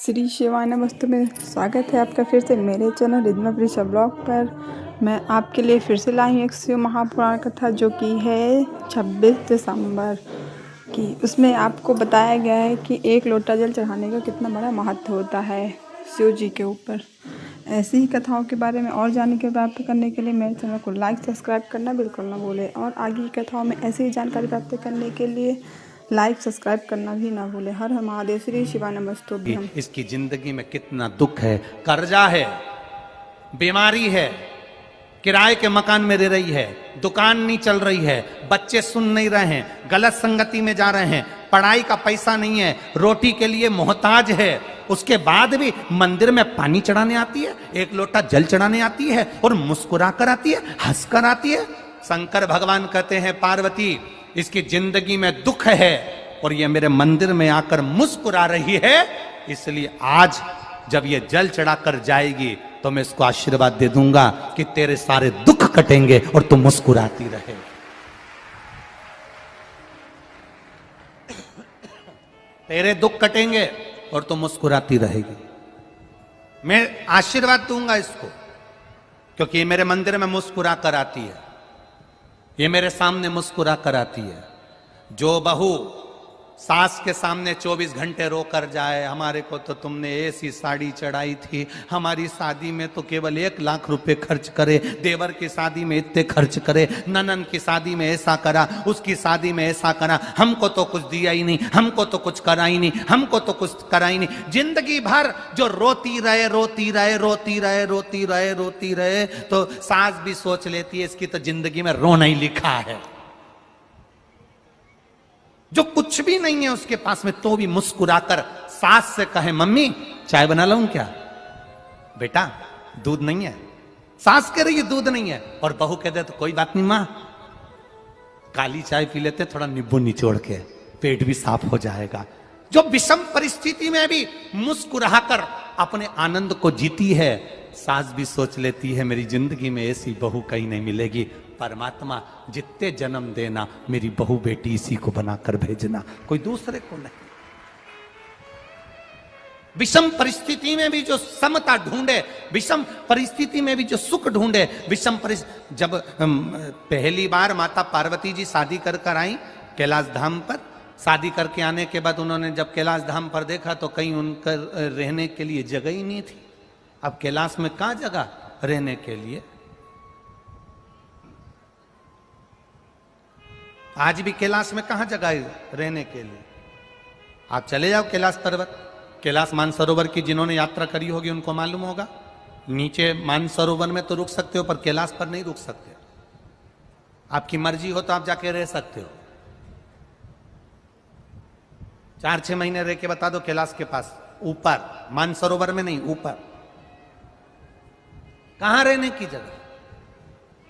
श्री शिवाय नमस्ते में स्वागत है आपका फिर से मेरे चैनल रिद्मा प्रीशा ब्लॉग पर। मैं आपके लिए फिर से लाई हूँ एक शिव महापुराण कथा जो कि है 26 दिसंबर की। उसमें आपको बताया गया है कि एक लोटा जल चढ़ाने का कितना बड़ा महत्व होता है शिव जी के ऊपर। ऐसी ही कथाओं के बारे में और जानने के प्राप्त करने के लिए मेरे चैनल को लाइक सब्सक्राइब करना बिल्कुल ना भूलें और आगे की कथाओं में ऐसी ही जानकारी प्राप्त करने के लिए लाइक सब्सक्राइब करना भी ना भूलें। हर हर महादेव, श्री शिवाय नमस्तुभ्यम। इसकी जिंदगी में कितना दुख है, कर्जा है, बीमारी है, किराए के मकान में रह रही है, दुकान नहीं चल रही है, बच्चे सुन नहीं रहे हैं, गलत संगति में जा रहे हैं, पढ़ाई का पैसा नहीं है, रोटी के लिए मोहताज है, उसके बाद भी मंदिर में पानी चढ़ाने आती है, एक लोटा जल चढ़ाने आती है और मुस्कुरा कर आती है, हंसकर आती है। शंकर भगवान कहते हैं पार्वती इसकी जिंदगी में दुख है और ये मेरे मंदिर में आकर मुस्कुरा रही है, इसलिए आज जब ये जल चढ़ाकर जाएगी तो मैं इसको आशीर्वाद दे दूंगा कि तेरे सारे दुख कटेंगे और तू मुस्कुराती रहे। तेरे दुख कटेंगे और तू मुस्कुराती रहेगी। मैं आशीर्वाद दूंगा इसको क्योंकि ये मेरे मंदिर में मुस्कुरा कर आती है, ये मेरे सामने मुस्कुरा कर आती है। जो बहू सास के सामने 24 घंटे रो कर जाए, हमारे को तो तुमने ऐसी साड़ी चढ़ाई थी, हमारी शादी में तो केवल 1 लाख रुपए खर्च करे, देवर की शादी में इतने खर्च करे, ननन की शादी में ऐसा करा, उसकी शादी में ऐसा करा, हमको तो कुछ दिया ही नहीं, हमको तो कुछ करा ही नहीं, हमको तो कुछ करा ही नहीं। जिंदगी भर जो रोती रहे रोती रहे रोती रहे रोती रहे रोती रहे, तो सास भी सोच लेती है इसकी तो जिंदगी में रोना ही लिखा है। जो कुछ भी नहीं है उसके पास में तो भी मुस्कुराकर सास से कहे मम्मी चाय बना लाऊं क्या, बेटा दूध नहीं है, सास कह रही है दूध नहीं है और बहू कह दे तो कोई बात नहीं मां काली चाय पी लेते थोड़ा नींबू निचोड़ के, पेट भी साफ हो जाएगा। जो विषम परिस्थिति में भी मुस्कुराकर अपने आनंद को जीती है, सास भी सोच लेती है मेरी जिंदगी में ऐसी बहू कहीं नहीं मिलेगी, परमात्मा जितने जन्म देना मेरी बहू बेटी इसी को बनाकर भेजना, कोई दूसरे को नहीं। विषम परिस्थिति में भी जो समता ढूंढे, विषम परिस्थिति में भी जो सुख ढूंढे, विषम परिस्थिति। जब पहली बार माता पार्वती जी शादी कर कर आई कैलाश धाम पर, शादी करके आने के बाद उन्होंने जब कैलाश धाम पर देखा तो कहीं उनका रहने के लिए जगह ही नहीं थी। अब कैलाश में कहां जगह रहने के लिए, आज भी कैलाश में कहां जगह है रहने के लिए। आप चले जाओ कैलाश पर्वत, कैलाश मानसरोवर की जिन्होंने यात्रा करी होगी उनको मालूम होगा, नीचे मानसरोवर में तो रुक सकते हो पर कैलाश पर नहीं रुक सकते। आपकी मर्जी हो तो आप जाके रह सकते हो, 4-6 महीने रह के बता दो कैलाश के पास ऊपर, मानसरोवर में नहीं ऊपर। कहां रहने की जगह।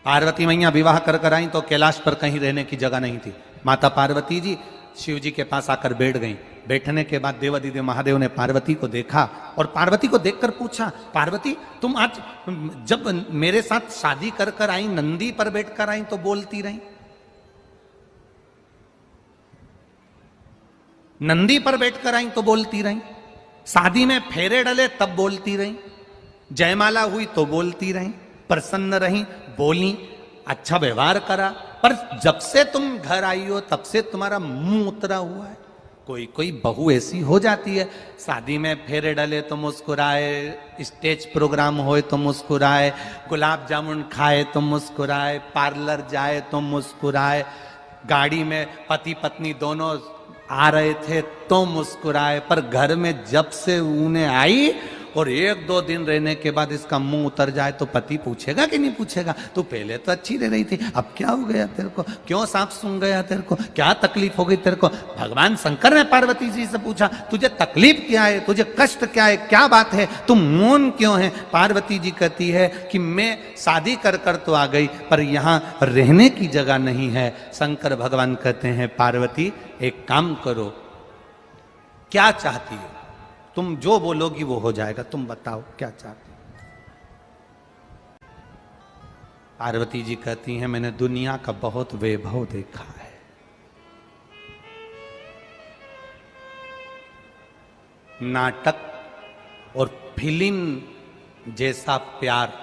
पार्वती मैया विवाह कर कर आई तो कैलाश पर कहीं रहने की जगह नहीं थी। माता पार्वती जी शिव जी के पास आकर बैठ गईं। बैठने के बाद देवादिदेव महादेव ने पार्वती को देखा और पार्वती को देखकर पूछा, पार्वती तुम आज जब मेरे साथ शादी कर कर आई, नंदी पर बैठकर आई तो बोलती रही, नंदी पर बैठकर आई तो बोलती रही, शादी में फेरे डले तब बोलती रही, जयमाला हुई तो बोलती रही, प्रसन्न रही, बोली, अच्छा व्यवहार करा, पर जब से तुम घर आई हो तब से तुम्हारा मुंह उतरा हुआ है। कोई कोई बहू ऐसी हो जाती है, शादी में फेरे डले तो मुस्कुराए, स्टेज प्रोग्राम होए तो मुस्कुराए, गुलाब जामुन खाए तो मुस्कुराए, पार्लर जाए तो मुस्कुराए, गाड़ी में पति पत्नी दोनों आ रहे थे तो मुस्कुराए, पर घर में जब से उन्हें आई और 1-2 दिन रहने के बाद इसका मुंह उतर जाए तो पति पूछेगा कि नहीं पूछेगा, तू पहले तो अच्छी रह रही थी, अब क्या हो गया तेरे को, क्यों सांप सूंघ गया तेरे को, क्या तकलीफ हो गई तेरे को। भगवान शंकर ने पार्वती जी से पूछा तुझे तकलीफ क्या है, तुझे कष्ट क्या है, क्या बात है, तुम मौन क्यों है। पार्वती जी कहती है कि मैं शादी कर कर तो आ गई पर यहां रहने की जगह नहीं है। शंकर भगवान कहते हैं पार्वती एक काम करो, क्या चाहती हो, तुम जो बोलोगी वो हो जाएगा, तुम बताओ क्या चाहती हो। पार्वती जी कहती हैं मैंने दुनिया का बहुत वैभव देखा है, नाटक और फिल्म जैसा प्यार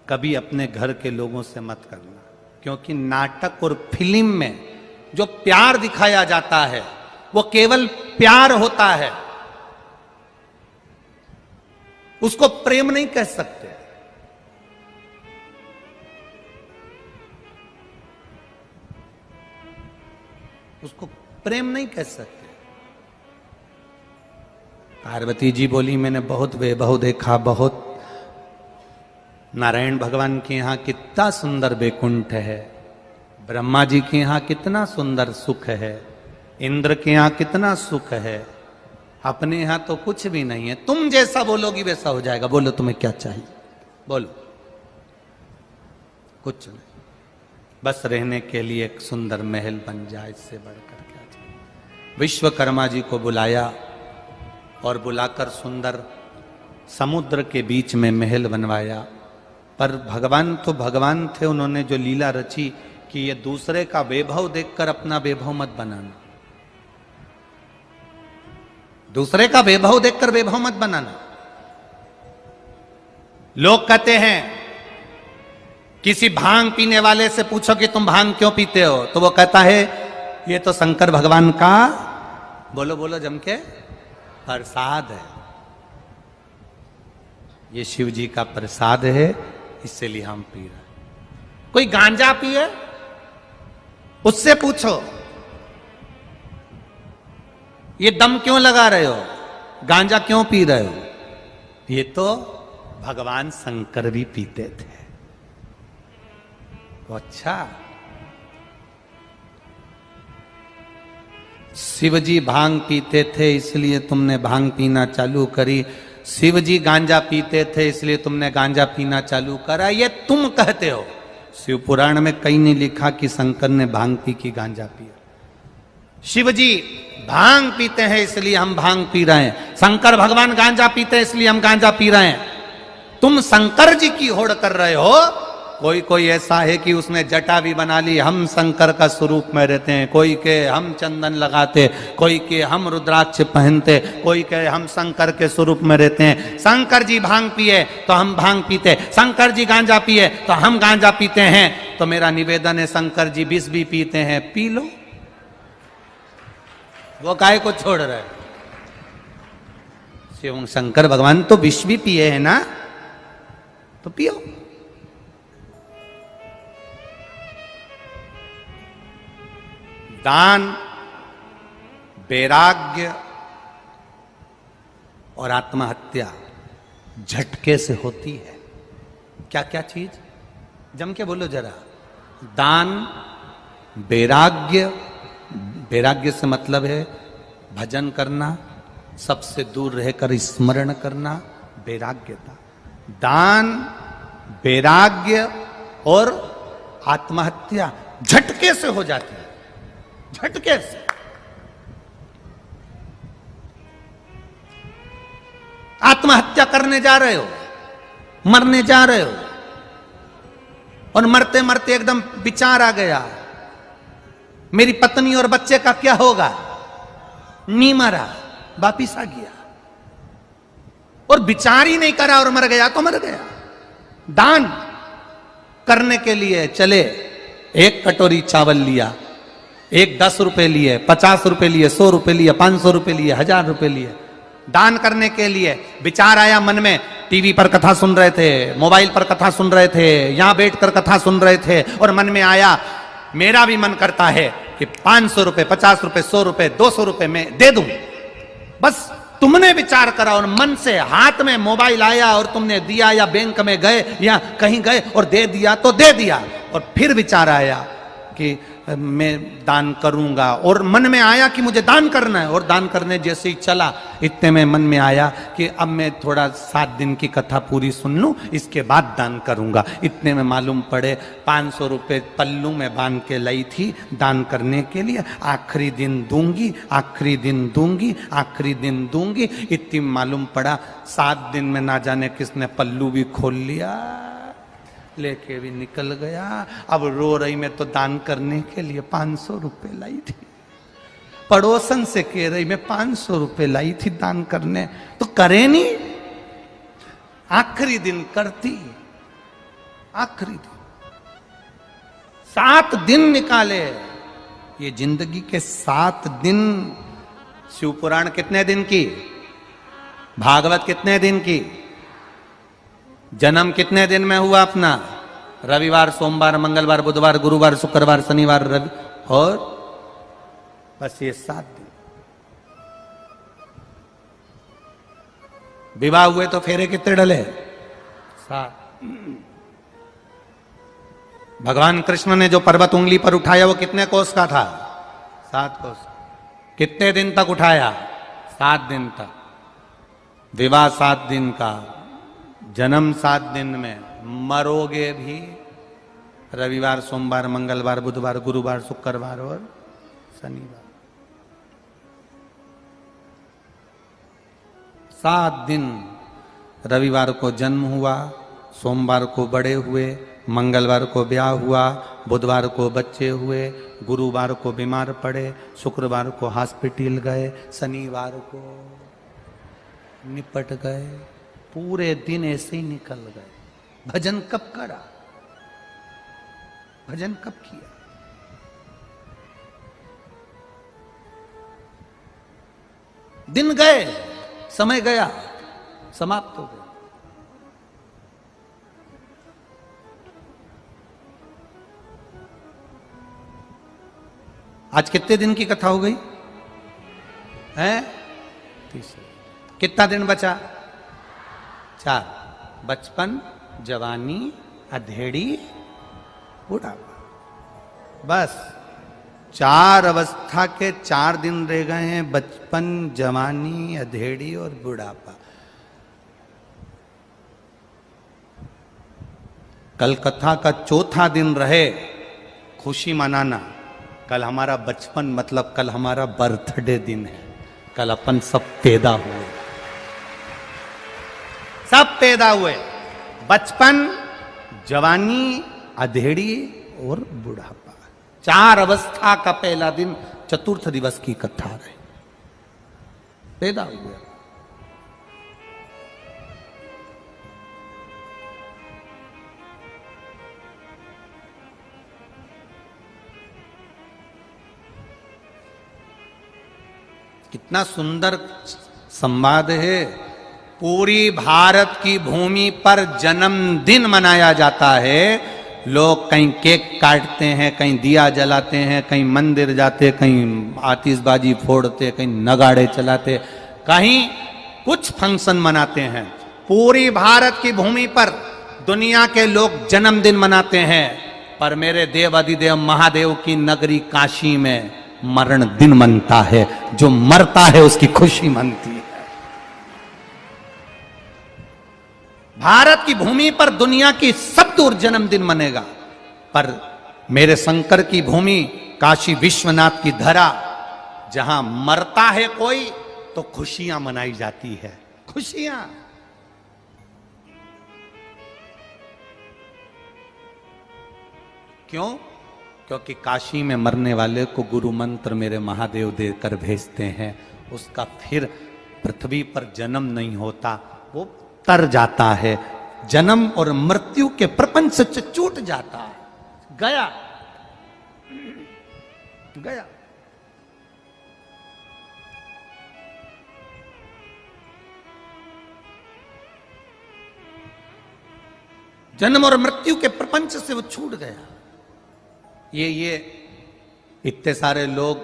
कभी अपने घर के लोगों से मत करना, क्योंकि नाटक और फिल्म में जो प्यार दिखाया जाता है वो केवल प्यार होता है, उसको प्रेम नहीं कह सकते। उसको प्रेम नहीं कह सकते। पार्वती जी बोली मैंने बहुत वैभव देखा, बहुत। नारायण भगवान के यहां कितना सुंदर वैकुंठ है, ब्रह्मा जी के यहां कितना सुंदर सुख है, इंद्र के यहां कितना सुख है, अपने यहां तो कुछ भी नहीं है। तुम जैसा बोलोगी वैसा हो जाएगा। बोलो तुम्हें क्या चाहिए, बोलो। कुछ नहीं, बस रहने के लिए एक सुंदर महल बन जाए, इससे बढ़कर क्या चाहिए। विश्वकर्मा जी को बुलाया और बुलाकर सुंदर समुद्र के बीच में महल बनवाया। पर भगवान तो भगवान थे, उन्होंने जो लीला रची कि ये दूसरे का वैभव देखकर अपना वैभव मत बनाना, दूसरे का वैभव देखकर वैभव मत बनाना। लोग कहते हैं किसी भांग पीने वाले से पूछो कि तुम भांग क्यों पीते हो, तो वो कहता है ये तो शंकर भगवान का, बोलो बोलो जम के, प्रसाद है। ये शिव जी का प्रसाद है, इसलिए हम पी रहे हैं। कोई गांजा पिए, उससे पूछो ये दम क्यों लगा रहे हो, गांजा क्यों पी रहे हो, ये तो भगवान शंकर भी पीते थे। तो अच्छा, शिव जी भांग पीते थे इसलिए तुमने भांग पीना चालू करी, शिव जी गांजा पीते थे इसलिए तुमने गांजा पीना चालू करा, ये तुम कहते हो। शिव पुराण में कहीं नहीं लिखा कि शंकर ने भांग पी की गांजा पिया। शिव जी भांग पीते हैं इसलिए हम भांग पी रहे हैं, शंकर भगवान गांजा पीते हैं इसलिए हम गांजा पी रहे हैं। तुम शंकर जी की होड़ कर रहे हो। कोई कोई ऐसा है कि उसने जटा भी बना ली, हम शंकर का स्वरूप में रहते हैं, कोई के हम चंदन लगाते, कोई के हम रुद्राक्ष पहनते, कोई के हम शंकर के स्वरूप में रहते हैं। शंकर जी भांग पिए तो हम भांग पीते, शंकर जी गांजा पिए तो हम गांजा पीते हैं। तो मेरा निवेदन है, शंकर जी विष भी पीते हैं, पी लो। वो काय को छोड़ रहे, शिव शंकर भगवान तो विष भी पिए है ना, तो पियो। दान, वैराग्य और आत्महत्या झटके से होती है। क्या क्या चीज, जम के बोलो जरा। दान, वैराग्य, वैराग्य से मतलब है भजन करना, सबसे दूर रहकर स्मरण करना, वैराग्यता। दान, वैराग्य और आत्महत्या झटके से हो जाती है, झटके से। आत्महत्या करने जा रहे हो, मरने जा रहे हो, और मरते मरते एकदम विचार आ गया मेरी पत्नी और बच्चे का क्या होगा, नहीं मरा, वापिस आ गया, और विचार ही नहीं करा और मर गया तो मर गया। दान करने के लिए चले, एक कटोरी चावल लिया, एक 10 रुपए लिए, 50 रुपए लिए, 100 रुपए लिए, 500 रुपए लिए, 1000 रुपए लिए। दान करने के लिए विचार आया मन में, टीवी पर कथा सुन रहे थे, मोबाइल पर कथा सुन रहे थे, यहां बैठकर कथा सुन रहे थे, और मन में आया मेरा भी मन करता है कि 500 रुपए, 50 रुपए, 100 रुपए, 200 रुपए में दे दूं। बस तुमने विचार करा और मन से, हाथ में मोबाइल आया और तुमने दिया, या बैंक में गए या कहीं गए और दे दिया तो दे दिया। और फिर विचार आया कि मैं दान करूंगा, और मन में आया कि मुझे दान करना है, और दान करने जैसे ही चला, इतने में मन में आया कि अब मैं थोड़ा 7 दिन की कथा पूरी सुन लूं, इसके बाद दान करूंगा। इतने में मालूम पड़े 500 रुपए पल्लू में बांध के लाई थी दान करने के लिए, आखिरी दिन दूंगी, आखिरी दिन दूंगी, आखिरी दिन दूंगी। इतनी मालूम पड़ा 7 दिन में ना जाने किसने पल्लू भी खोल लिया, लेके भी निकल गया। अब रो रही, मैं तो दान करने के लिए 500 रुपए लाई थी, पड़ोसन से कह रही मैं 500 रुपए लाई थी दान करने, तो करे नहीं। आखिरी दिन करती, आखिरी दिन 7 दिन निकाले। ये जिंदगी के 7 दिन। शिव पुराण कितने दिन की, भागवत कितने दिन की, जन्म कितने दिन में हुआ अपना, रविवार, सोमवार, मंगलवार, बुधवार, गुरुवार, शुक्रवार, शनिवार, रवि, और बस ये 7 दिन। विवाह हुए तो फेरे कितने डले, 7। भगवान कृष्ण ने जो पर्वत उंगली पर उठाया वो कितने कोस का था, 7 कोस। कितने दिन तक उठाया, 7 दिन तक। विवाह 7 दिन का, जन्म 7 दिन में, मरोगे भी रविवार, सोमवार, मंगलवार, बुधवार, गुरुवार, शुक्रवार और शनिवार। 7 दिन। रविवार को जन्म हुआ, सोमवार को बड़े हुए, मंगलवार को ब्याह हुआ, बुधवार को बच्चे हुए, गुरुवार को बीमार पड़े, शुक्रवार को हॉस्पिटल गए, शनिवार को निपट गए। पूरे दिन ऐसे ही निकल गए। भजन कब करा, भजन कब किया? दिन गए, समय गया, समाप्त हो गया। आज कितने दिन की कथा हो गई है? 30। कितना दिन बचा? 4। बचपन, जवानी, अधेड़ी, बुढ़ापा। बस 4 अवस्था के 4 दिन रह गए हैं। बचपन, जवानी, अधेड़ी और बुढ़ापा। कल कथा का 4था दिन रहे खुशी मनाना। कल हमारा बचपन, मतलब कल हमारा बर्थडे दिन है। कल अपन सब पैदा हुए, सब पैदा हुए। बचपन, जवानी, अधेड़ी और बुढ़ापा। 4 अवस्था का पहला दिन, चतुर्थ दिवस की कथा रहे, पैदा हुए। कितना सुंदर संवाद है। पूरी भारत की भूमि पर जन्मदिन मनाया जाता है। लोग कहीं केक काटते हैं, कहीं दिया जलाते हैं, कहीं मंदिर जाते, कहीं आतिशबाजी फोड़ते, कहीं नगाड़े चलाते, कहीं कुछ फंक्शन मनाते हैं। पूरी भारत की भूमि पर दुनिया के लोग जन्मदिन मनाते हैं, पर मेरे देव अधिदेव महादेव की नगरी काशी में मरण दिन मनता है। जो मरता है उसकी खुशी मनती है। भारत की भूमि पर दुनिया की सब दूर जन्मदिन मनेगा, पर मेरे शंकर की भूमि काशी विश्वनाथ की धरा, जहां मरता है कोई तो खुशियां मनाई जाती है। खुशियां। क्यों? क्योंकि काशी में मरने वाले को गुरु मंत्र मेरे महादेव देकर भेजते हैं। उसका फिर पृथ्वी पर जन्म नहीं होता, वो तर जाता है। जन्म और मृत्यु के प्रपंच से छूट जाता है। गया गया। जन्म और मृत्यु के प्रपंच से वो छूट गया। ये इतने सारे लोग,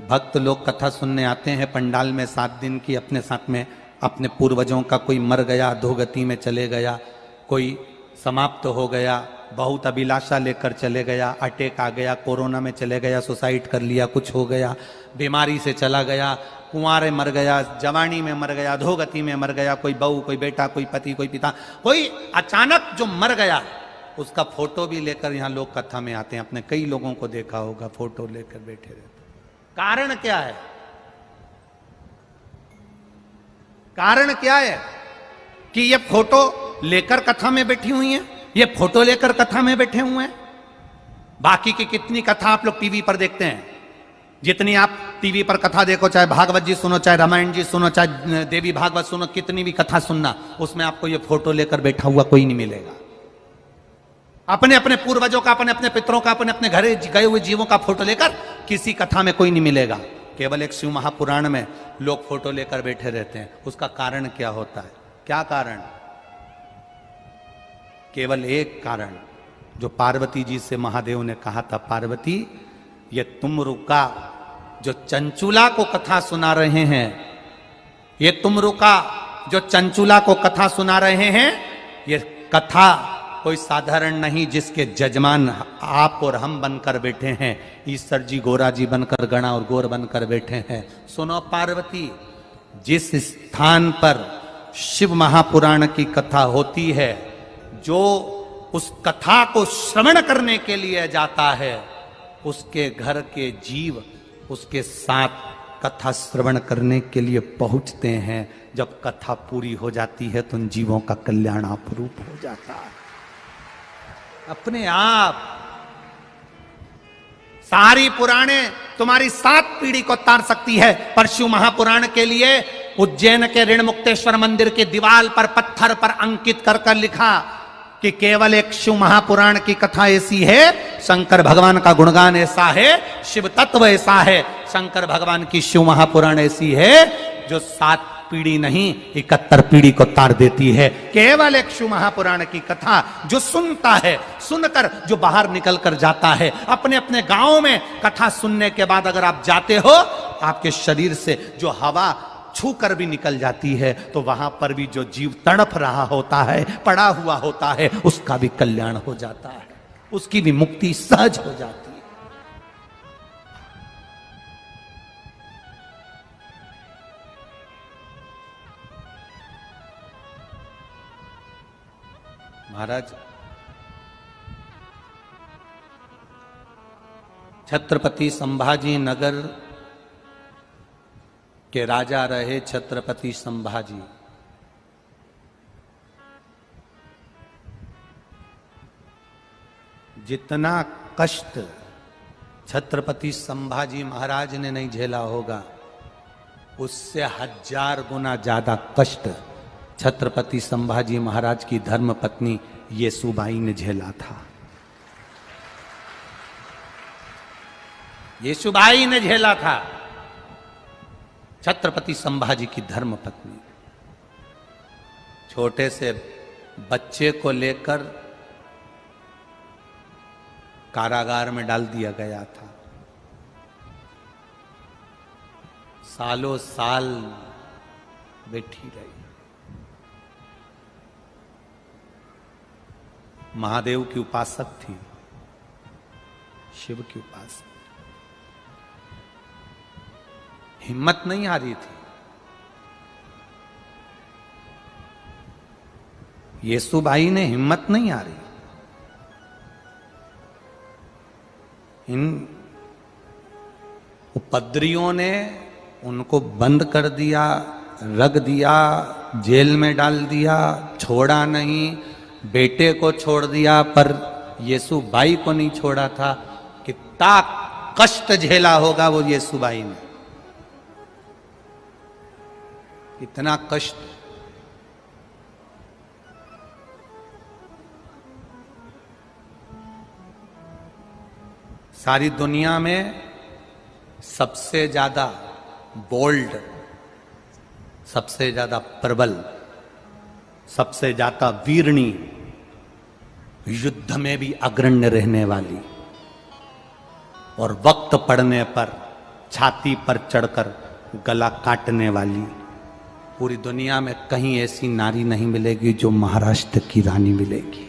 भक्त लोग कथा सुनने आते हैं पंडाल में 7 दिन की। अपने साथ में अपने पूर्वजों का कोई मर गया, अधोगति में चले गया, कोई समाप्त हो गया, बहुत अभिलाषा लेकर चले गया, अटैक आ गया, कोरोना में चले गया, सुसाइड कर लिया, कुछ हो गया, बीमारी से चला गया, कुंवारे मर गया, जवानी में मर गया, अधोगति में मर गया, कोई बहू, कोई बेटा, कोई पति, कोई पिता, कोई अचानक जो मर गया, उसका फोटो भी लेकर यहां लोग कथा में आते हैं। आपने कई लोगों को देखा होगा फोटो लेकर बैठे रहते। कारण क्या है? कारण क्या है कि ये फोटो लेकर कथा में बैठी हुई हैं, ये फोटो लेकर कथा में बैठे हुए हैं। बाकी की कितनी कथा आप लोग टीवी पर देखते हैं, जितनी आप टीवी पर कथा देखो, चाहे भागवत जी सुनो, चाहे रामायण जी सुनो, चाहे देवी भागवत सुनो, कितनी भी कथा सुनना, उसमें आपको ये फोटो लेकर बैठा हुआ कोई नहीं मिलेगा। अपने अपने पूर्वजों का, अपने अपने पितरों का, अपने अपने घरे गए हुए जीवों का फोटो लेकर किसी कथा में कोई नहीं मिलेगा। केवल एक शिव महापुराण में लोग फोटो लेकर बैठे रहते हैं। उसका कारण क्या होता है? क्या कारण? केवल एक कारण, जो पार्वती जी से महादेव ने कहा था, पार्वती ये तुम रुका जो चंचुला को कथा सुना रहे हैं, ये तुम रुका जो चंचुला को कथा सुना रहे हैं, ये कथा कोई साधारण नहीं जिसके जजमान आप और हम बनकर बैठे हैं। ईश्वर जी गोरा जी बनकर, गणा और गोर बनकर बैठे हैं। सुनो पार्वती, जिस स्थान पर शिव महापुराण की कथा होती है, जो उस कथा को श्रवण करने के लिए जाता है, उसके घर के जीव उसके साथ कथा श्रवण करने के लिए पहुंचते हैं। जब कथा पूरी हो जाती है तो उन जीवों का कल्याण अपूर्व हो जाता है अपने आप। सारी पुराणे तुम्हारी 7 पीढ़ी को तार सकती है, पर शिव महापुराण के लिए उज्जैन के ऋणमुक्तेश्वर मंदिर की दीवार पर पत्थर पर अंकित कर कर लिखा कि केवल एक शिव महापुराण की कथा ऐसी है, शंकर भगवान का गुणगान ऐसा है, शिव तत्व ऐसा है, शंकर भगवान की शिव महापुराण ऐसी है जो 7 पीढ़ी नहीं 71 पीढ़ी को तार देती है। केवल एक शिव महापुराण की कथा जो सुनता है, सुनकर जो बाहर निकल कर जाता है, अपने अपने गांव में कथा सुनने के बाद अगर आप जाते हो, आपके शरीर से जो हवा छू कर भी निकल जाती है, तो वहां पर भी जो जीव तड़प रहा होता है, पड़ा हुआ होता है, उसका भी कल्याण हो जाता है, उसकी भी मुक्ति सहज हो जाती है। महाराज, छत्रपति संभाजी नगर के राजा रहे छत्रपति संभाजी। जितना कष्ट छत्रपति संभाजी महाराज ने नहीं झेला होगा, उससे 1000 गुना ज्यादा कष्ट छत्रपति संभाजी महाराज की धर्मपत्नी येसुबाई ने झेला था। येसुबाई ने झेला था, छत्रपति संभाजी की धर्मपत्नी। छोटे से बच्चे को लेकर कारागार में डाल दिया गया था। सालों साल बैठी रही। महादेव की उपासक थी, शिव की उपासक। हिम्मत नहीं आ रही थी। येसुबाई ने हिम्मत नहीं आ रही। इन उपद्रवियों ने उनको बंद कर दिया, रख दिया, जेल में डाल दिया, छोड़ा नहीं। बेटे को छोड़ दिया, पर येसुबाई को नहीं छोड़ा था। कितना कष्ट झेला होगा वो येसुबाई ने, कितना कष्ट। सारी दुनिया में सबसे ज्यादा बोल्ड, सबसे ज्यादा प्रबल, सबसे ज्यादा वीरणी, युद्ध में भी अग्रण्य रहने वाली और वक्त पड़ने पर छाती पर चढ़कर गला काटने वाली, पूरी दुनिया में कहीं ऐसी नारी नहीं मिलेगी जो महाराष्ट्र की रानी मिलेगी।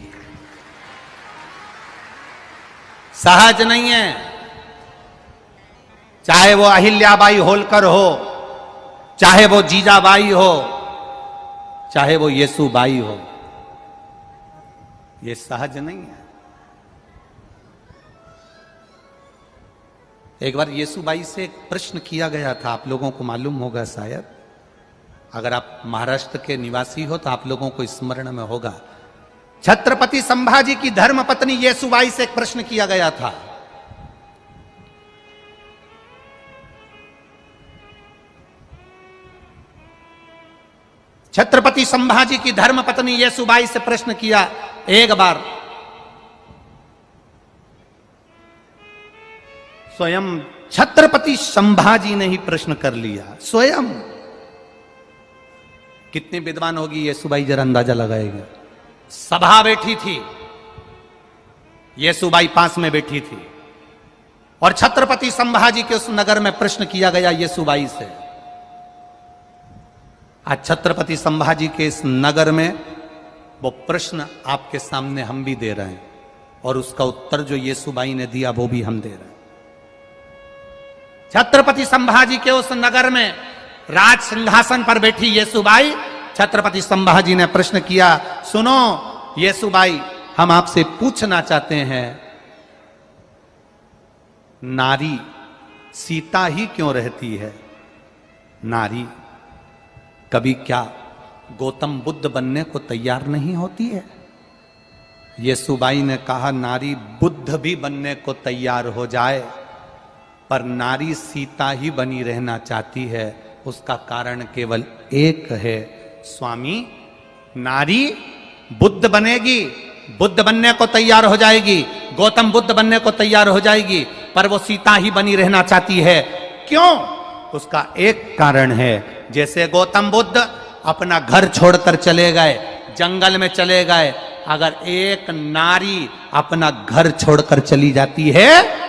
सहज नहीं है। चाहे वो अहिल्याबाई होलकर हो, चाहे वो जीजाबाई हो, चाहे वो येसुबाई हो, ये सहज नहीं है। एक बार येसुबाई से एक प्रश्न किया गया था, आप लोगों को मालूम होगा शायद, अगर आप महाराष्ट्र के निवासी हो तो आप लोगों को स्मरण में होगा। छत्रपति संभाजी की धर्मपत्नी येसुबाई से एक प्रश्न किया गया था छत्रपति संभाजी की धर्म पत्नी येसुबाई से प्रश्न किया एक बार। स्वयं छत्रपति संभाजी ने ही प्रश्न कर लिया स्वयं। कितनी विद्वान होगी येसुबाई, जरा अंदाजा लगाएगा। सभा बैठी थी, येसुबाई पास में बैठी थी और छत्रपति संभाजी के उस नगर में प्रश्न किया गया येसुबाई से। आज छत्रपति संभाजी के इस नगर में वो प्रश्न आपके सामने हम भी दे रहे हैं और उसका उत्तर जो येसुबाई ने दिया वो भी हम दे रहे हैं। छत्रपति संभाजी के उस नगर में राज सिंहासन पर बैठी येसुबाई, छत्रपति संभाजी ने प्रश्न किया, सुनो येसुबाई, हम आपसे पूछना चाहते हैं, नारी सीता ही क्यों रहती है? नारी कभी क्या गौतम बुद्ध बनने को तैयार नहीं होती है? येसुबाई ने कहा, नारी बुद्ध भी बनने को तैयार हो जाए पर नारी सीता ही बनी रहना चाहती है। उसका कारण केवल एक है, स्वामी, नारी बुद्ध बनेगी, बुद्ध बनने को तैयार हो जाएगी, गौतम बुद्ध बनने को तैयार हो जाएगी, पर वो सीता ही बनी रहना चाहती है। क्यों? उसका एक कारण है, जैसे गौतम बुद्ध अपना घर छोड़कर चले गए, जंगल में चले गए, अगर एक नारी अपना घर छोड़कर चली जाती है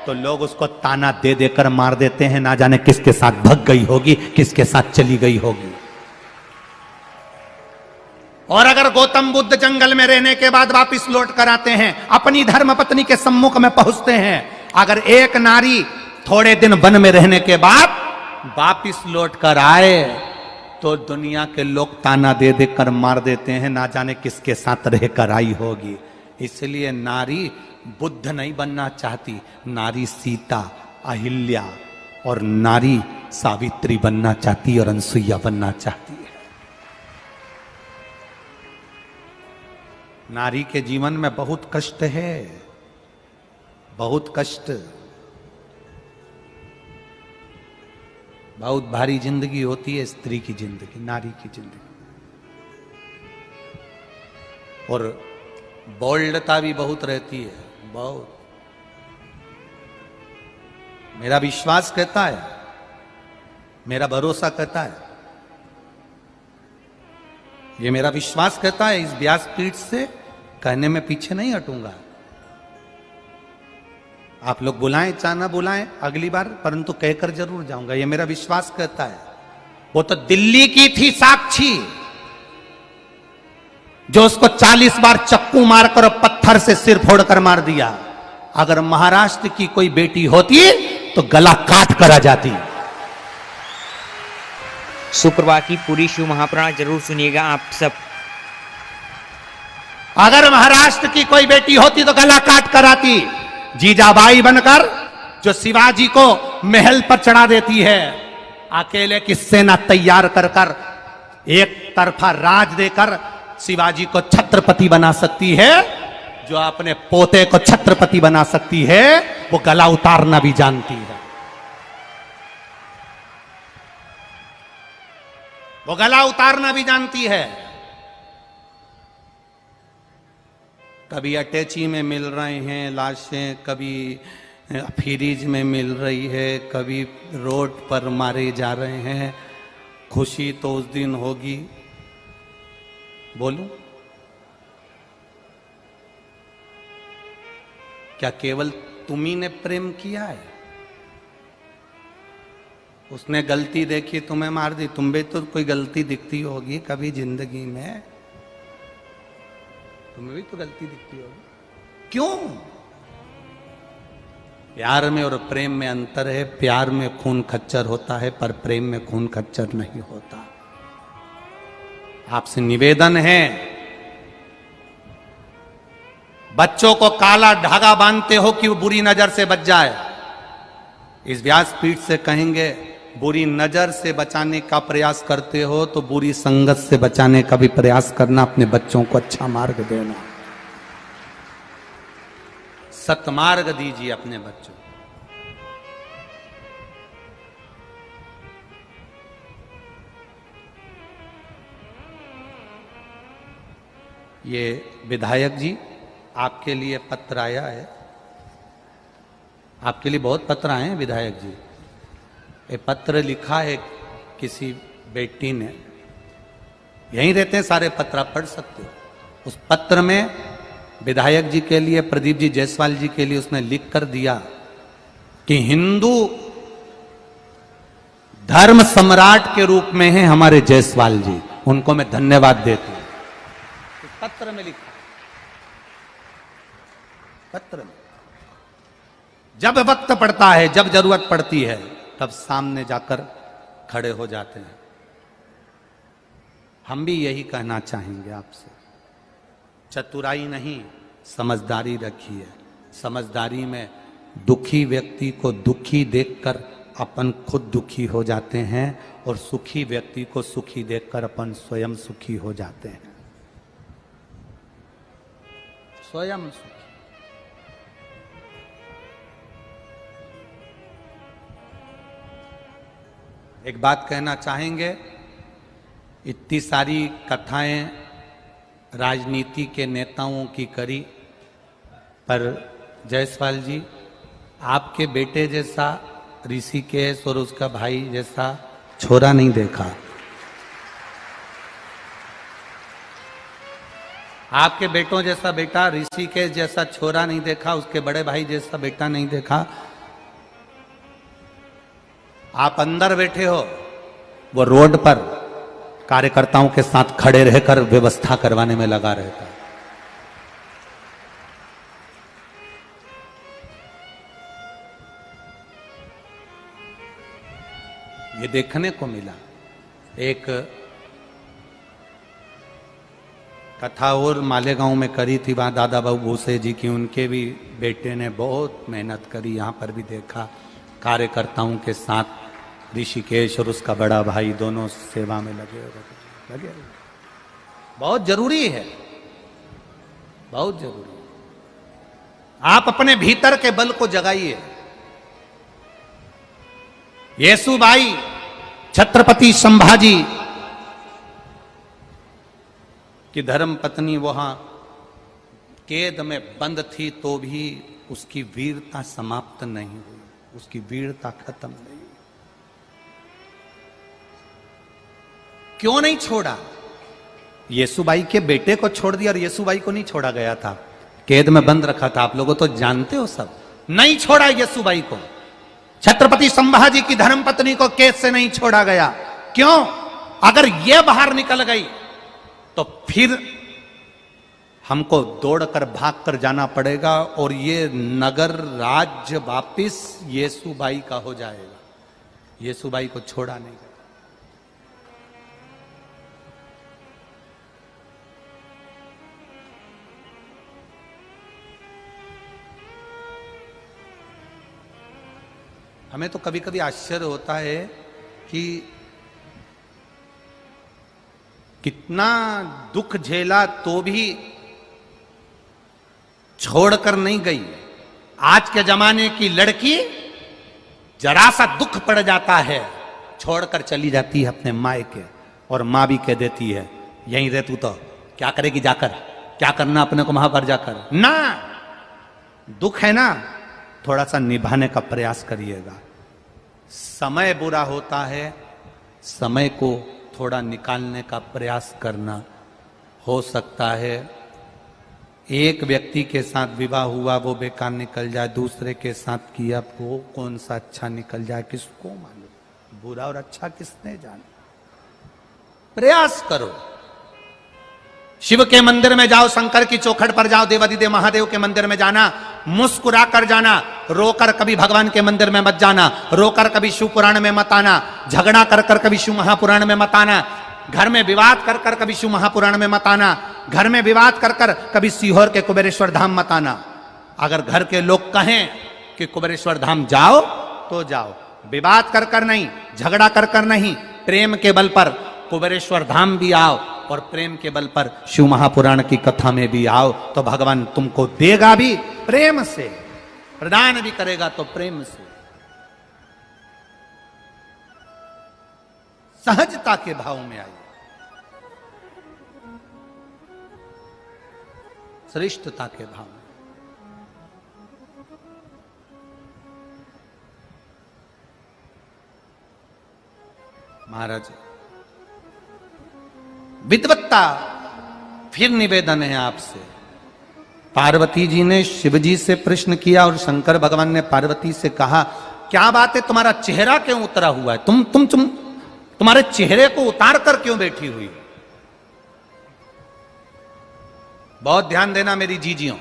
तो लोग उसको ताना दे देकर मार देते हैं, ना जाने किसके साथ भग गई होगी, किसके साथ चली गई होगी। और अगर गौतम बुद्ध जंगल में रहने के बाद वापिस लौट कर आते हैं, अपनी धर्म पत्नी के सम्मुख में पहुंचते हैं, अगर एक नारी थोड़े दिन वन में रहने के बाद वापिस लौट कर आए तो दुनिया के लोग ताना दे देकर मार देते हैं, ना जाने किसके साथ रहकर आई होगी। इसलिए नारी बुद्ध नहीं बनना चाहती, नारी सीता, अहिल्या और नारी सावित्री बनना चाहती और अनसुईया बनना चाहती है। नारी के जीवन में बहुत कष्ट है, बहुत कष्ट, बहुत भारी जिंदगी होती है स्त्री की जिंदगी, नारी की जिंदगी। और बोल्डता भी बहुत रहती है, बहुत। मेरा विश्वास कहता है, मेरा भरोसा कहता है, ये मेरा विश्वास कहता है, इस व्यासपीठ से कहने में पीछे नहीं हटूंगा। आप लोग बुलाएं चाहे ना बुलाएं अगली बार, परंतु कहकर जरूर जाऊंगा, ये मेरा विश्वास कहता है। वो तो दिल्ली की थी साक्षी, जो उसको 40 बार चक्कू मारकर और पत्थर से सिर फोड़कर मार दिया। अगर महाराष्ट्र की कोई बेटी होती तो गला काट कर आ जाती। सुप्रभा की पूरी शिव महापुराण जरूर सुनिएगा आप सब। अगर महाराष्ट्र की कोई बेटी होती तो गला काट कर आती। जीजाबाई बनकर जो शिवाजी को महल पर चढ़ा देती है, अकेले की सेना तैयार कर कर एक तरफा राज देकर शिवाजी को छत्रपति बना सकती है, जो अपने पोते को छत्रपति बना सकती है, वो गला उतारना भी जानती है। वो गला उतारना भी जानती है। कभी अटैची में मिल रहे हैं लाशें, कभी फ्रीज में मिल रही है, कभी रोड पर मारे जा रहे हैं। खुशी तो उस दिन होगी, बोलूं क्या केवल तुम्ही ने प्रेम किया है? उसने गलती देखी, तुम्हें मार दी, तुम भी तो कोई गलती दिखती होगी कभी जिंदगी में, तुम्हें भी तो गलती दिखती होगी। क्यों? प्यार में और प्रेम में अंतर है। प्यार में खून खच्चर होता है, पर प्रेम में खून खच्चर नहीं होता। आपसे निवेदन है, बच्चों को काला धागा बांधते हो कि वो बुरी नजर से बच जाए। इस व्यासपीठ से कहेंगे, बुरी नजर से बचाने का प्रयास करते हो तो बुरी संगत से बचाने का भी प्रयास करना। अपने बच्चों को अच्छा मार्ग देना, सत्मार्ग दीजिए अपने बच्चों। ये विधायक जी आपके लिए पत्र आया है। आपके लिए बहुत पत्र आए हैं विधायक जी। ये पत्र लिखा है किसी बेटी ने, यहीं रहते हैं सारे पत्र, आप पढ़ सकते हो। उस पत्र में विधायक जी के लिए, प्रदीप जी जायसवाल जी के लिए उसने लिख कर दिया कि हिंदू धर्म सम्राट के रूप में हैं हमारे जायसवाल जी, उनको मैं धन्यवाद देता हूं। इस पत्र में लिखा, पत्र में जब वक्त पड़ता है, जब जरूरत पड़ती है, तब सामने जाकर खड़े हो जाते हैं। हम भी यही कहना चाहेंगे आपसे, चतुराई नहीं समझदारी रखिए। समझदारी में दुखी व्यक्ति को दुखी देखकर अपन खुद दुखी हो जाते हैं और सुखी व्यक्ति को सुखी देखकर अपन स्वयं सुखी हो जाते हैं। स्वयं सुखी। एक बात कहना चाहेंगे, इतनी सारी कथाएं राजनीति के नेताओं की करी, पर जायसवाल जी आपके बेटे जैसा ऋषिकेश और उसका भाई जैसा छोरा नहीं देखा। आपके बेटों जैसा बेटा, ऋषिकेश जैसा छोरा नहीं देखा, उसके बड़े भाई जैसा बेटा नहीं देखा। आप अंदर बैठे हो, वो रोड पर कार्यकर्ताओं के साथ खड़े रहकर व्यवस्था करवाने में लगा रहता है। ये देखने को मिला। एक कथा और मालेगांव में करी थी, वहां दादा बाबू भूसे जी की, उनके भी बेटे ने बहुत मेहनत करी। यहां पर भी देखा कार्यकर्ताओं के साथ ऋषिकेश और उसका बड़ा भाई दोनों सेवा में लगे। बहुत जरूरी है, बहुत जरूरी है। आप अपने भीतर के बल को जगाइए। येसुबाई छत्रपति संभाजी की धर्म पत्नी वहां कैद में बंद थी, तो भी उसकी वीरता समाप्त नहीं हुई, उसकी वीरता खत्म नहीं। क्यों नहीं छोड़ा? येसुबाई के बेटे को छोड़ दिया और येसुबाई को नहीं छोड़ा गया था, कैद में बंद रखा था। आप लोगों तो जानते हो सब। नहीं छोड़ा येसुबाई को, छत्रपति संभाजी की धर्मपत्नी को कैद से नहीं छोड़ा गया। क्यों? अगर ये बाहर निकल गई तो फिर हमको दौड़कर भागकर जाना पड़ेगा और ये नगर राज्य वापिस येसुबाई का हो जाएगा। येसुबाई को छोड़ा नहीं गया। हमें तो कभी कभी आश्चर्य होता है कि कितना दुख झेला तो भी छोड़कर नहीं गई। आज के जमाने की लड़की जरा सा दुख पड़ जाता है, छोड़कर चली जाती है अपने मायके, और मां भी कह देती है यहीं रह, तू तो क्या करेगी जाकर, क्या करना अपने को वहां पर जाकर। ना, दुख है ना, थोड़ा सा निभाने का प्रयास करिएगा। समय बुरा होता है, समय को थोड़ा निकालने का प्रयास करना। हो सकता है एक व्यक्ति के साथ विवाह हुआ वो बेकार निकल जाए, दूसरे के साथ किया वो कौन सा अच्छा निकल जाए, किसको मालूम। बुरा और अच्छा किसने जाना। प्रयास करो। शिव के मंदिर में जाओ, शंकर की चौखट पर जाओ, देवादिदेव महादेव के मंदिर में जाना, मुस्कुरा कर जाना। रोकर कभी भगवान के मंदिर में मत जाना, रोकर कभी शिव पुराण में मत आना, झगड़ा कर कर कभी शिव महापुराण में मत आना, घर में विवाद कर कर कभी शिव महापुराण में मत आना, घर में विवाद कर कर कभी सीहोर के कुबेरेश्वर धाम मत आना। अगर घर के लोग कहें कि कुबेरेश्वर धाम जाओ तो जाओ, विवाद कर कर नहीं, झगड़ा कर कर नहीं, प्रेम के बल पर कुबेरेश्वर धाम भी आओ और प्रेम के बल पर शिव महापुराण की कथा में भी आओ, तो भगवान तुमको देगा भी प्रेम से, प्रदान भी करेगा तो प्रेम से। सहजता के भाव में आइए। श्रेष्ठता के भाव में। महाराज विद्वत्ता, फिर निवेदन है आपसे। पार्वती जी ने शिव जी से प्रश्न किया और शंकर भगवान ने पार्वती से कहा, क्या बात है, तुम्हारा चेहरा क्यों उतरा हुआ है? तुम्हारे चेहरे को उतार कर क्यों बैठी हुई? बहुत ध्यान देना मेरी जीजियों,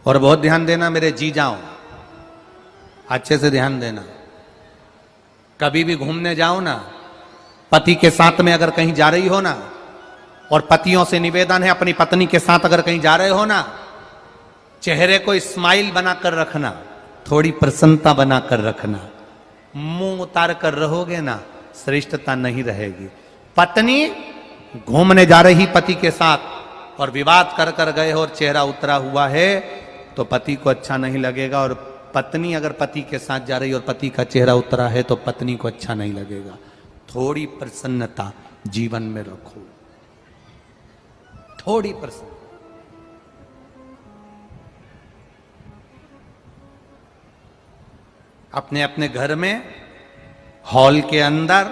और बहुत ध्यान देना मेरे जीजाओं, अच्छे से ध्यान देना। कभी भी घूमने जाओ ना, पति के साथ में अगर कहीं जा रही हो ना, और पतियों से निवेदन है अपनी पत्नी के साथ अगर कहीं जा रहे हो ना, चेहरे को स्माइल बनाकर रखना, थोड़ी प्रसन्नता बनाकर रखना। मुंह उतार कर रहोगे ना, श्रेष्ठता नहीं रहेगी। पत्नी घूमने जा रही पति के साथ और विवाद कर कर गए हो और चेहरा उतरा हुआ है तो पति को अच्छा नहीं लगेगा, और पत्नी अगर पति के साथ जा रही और पति का चेहरा उतरा है तो पत्नी को अच्छा नहीं लगेगा। थोड़ी प्रसन्नता जीवन में रखो, थोड़ी प्रसन्नता। अपने अपने घर में हॉल के अंदर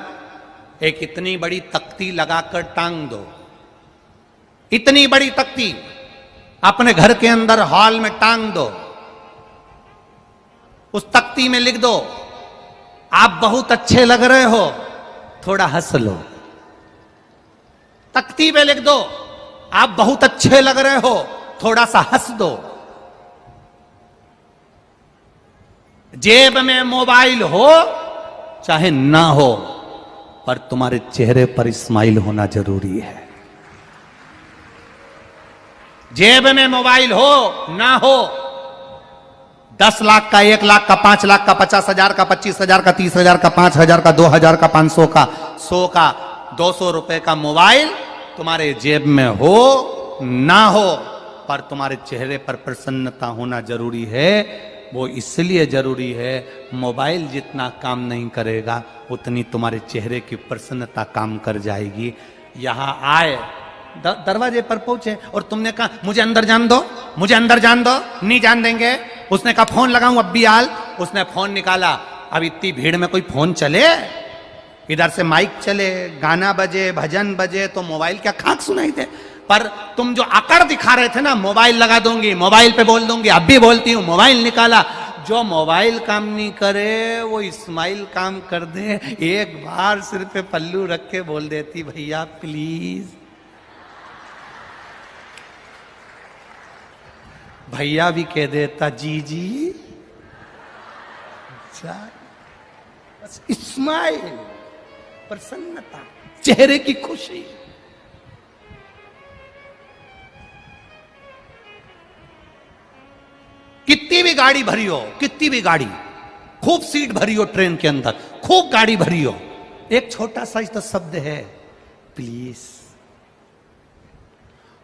एक इतनी बड़ी तख्ती लगाकर टांग दो, इतनी बड़ी तख्ती अपने घर के अंदर हॉल में टांग दो। उस तख्ती में लिख दो, आप बहुत अच्छे लग रहे हो, थोड़ा हंस लो। तख्ती पे लिख दो, आप बहुत अच्छे लग रहे हो, थोड़ा सा हंस दो। जेब में मोबाइल हो चाहे ना हो, पर तुम्हारे चेहरे पर स्माइल होना जरूरी है। जेब में मोबाइल हो ना हो, 10 लाख का, 1 लाख का, 5 लाख का, 50,000 का, 25,000 का, 30,000 का, 5,000 का, 2,000 का, 500 का, 100 का, 200 रुपए का मोबाइल तुम्हारे जेब में हो ना हो, पर तुम्हारे चेहरे पर प्रसन्नता होना जरूरी है। वो इसलिए जरूरी है, मोबाइल जितना काम नहीं करेगा उतनी तुम्हारे चेहरे की प्रसन्नता काम कर जाएगी। यहां आए, दरवाजे पर पहुंचे और तुमने कहा मुझे अंदर जान दो, मुझे अंदर जान दो, नहीं जान देंगे। उसने कहा फोन लगाऊं अब भी आल, उसने फोन निकाला। अब इतनी भीड़ में कोई फोन चले, इधर से माइक चले, गाना बजे, भजन बजे, तो मोबाइल क्या खाक सुनाई दे। पर तुम जो आकर दिखा रहे थे ना, मोबाइल लगा दूंगी, मोबाइल पे बोल दूंगी, अब भी बोलती हूं, मोबाइल निकाला। जो मोबाइल काम नहीं करे वो इस्माइल काम कर दे। एक बार सिर पे पल्लू रख के बोल देती, भैया प्लीज। भैया भी कह देता जी जी। बस इस्माइल, प्रसन्नता, चेहरे की खुशी। कितनी भी गाड़ी भरी हो, कितनी भी गाड़ी, खूब सीट भरी हो ट्रेन के अंदर, खूब गाड़ी भरी हो, एक छोटा सा तो शब्द है प्लीज,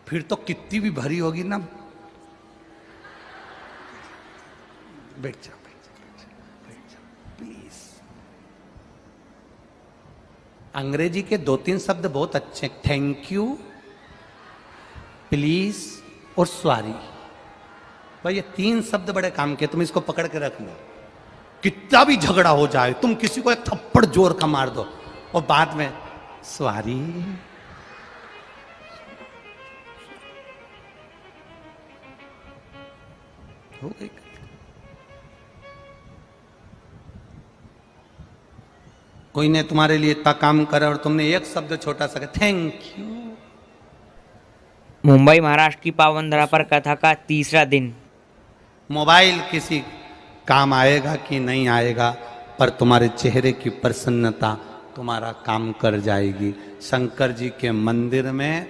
फिर तो कितनी भी भरी होगी ना, बैठ जाओ, बैठ जाओ प्लीज। अंग्रेजी के 2-3 शब्द बहुत अच्छे, थैंक यू, प्लीज और सॉरी। भाई ये 3 शब्द बड़े काम के, तुम इसको पकड़ के रख लो। कितना भी झगड़ा हो जाए, तुम किसी को एक थप्पड़ जोर का मार दो और बाद में सॉरी। हो गई। कोई ने तुम्हारे लिए इतना काम करा और तुमने एक शब्द छोटा सा थैंक यू। मुंबई महाराष्ट्र की पावन धरा पर कथा का 3रा दिन। मोबाइल किसी काम आएगा कि नहीं आएगा, पर तुम्हारे चेहरे की प्रसन्नता तुम्हारा काम कर जाएगी। शंकर जी के मंदिर में